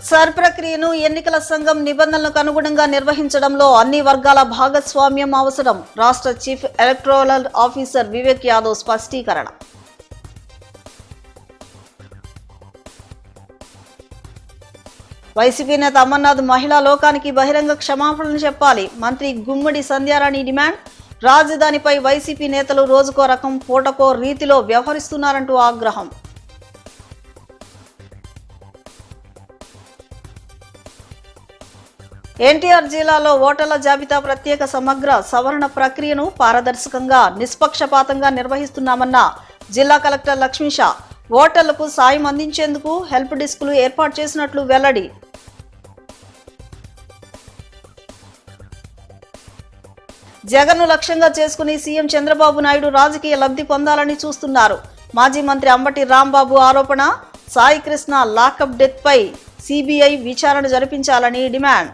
Sir ప్రక్రియను ఎన్నికల సంఘం నిబంధనలకు అనుగుణంగా నిర్వహించడంలో అన్ని వర్గాల భాగస్వామ్యం అవసరం. రాష్ట్ర chief electoral officer Vivek Yadav స్పష్టీకరణ. వైసీపీ నేత అమర్నాథ్ మహిళా లోకానికి బహిరంగ క్షమాపణలు చెప్పాలి. మంత్రి గుమ్మడి సంధ్యారాణి డిమాండ్. రాజధానిపై వైసీపీ నేతలు రోజుకో రకం పూటకో రీతిలో వ్యవహరిస్తున్నారంటూ ఆగ్రహం. ఎన్టీఆర్ జిల్లాలో ఓటర్ల జాబితా ప్రత్యేక సమగ్ర సవరణ ప్రక్రియను పారదర్శకంగా నిష్పక్షపాతంగా నిర్వహిస్తున్నామన్న జిల్లా కలెక్టర్ లక్ష్మీషా. ఓటర్లకు సాయం అందించేందుకు హెల్ప్ డెస్క్లు ఏర్పాటు చేసినట్లు వెల్లడి. జగన్ను లక్ష్యంగా చేసుకుని సీఎం చంద్రబాబు నాయుడు రాజకీయ లబ్ధి పొందాలని చూస్తున్నారు. మాజీ మంత్రి అంబటి రాంబాబు ఆరోపణ. సాయి కృష్ణ లాకప్ డెత్ పై సిబిఐ విచారణ జరిపించాలని డిమాండ్.